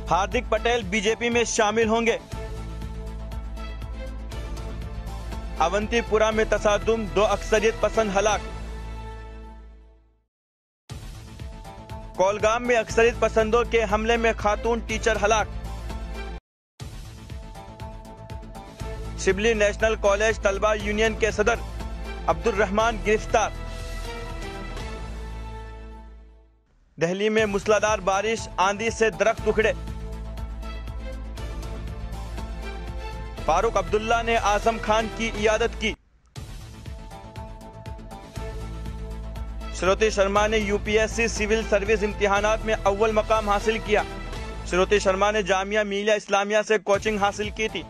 Hardik Patel BJP में शामिल होंगे। अवंतीपुरा में तसादुम, 2 अक्सरियत पसंद हलाक। कोलगाम में अक्सरियत पसंदों के हमले में खातून टीचर हलाक। शिबली नेशनल कॉलेज तलबा यूनियन के सदर अब्दुल रहमान गिरफ्तार। दिल्ली में मूसलाधार बारिश, आंधी से दरख्त उखड़े। फारूक अब्दुल्ला ने आजम खान की इयादत की। श्रुति शर्मा ने यूपीएससी सिविल सर्विस इम्तिहानात में अव्वल मकाम हासिल किया। श्रुति शर्मा ने जामिया मिलिया इस्लामिया से कोचिंग हासिल की थी।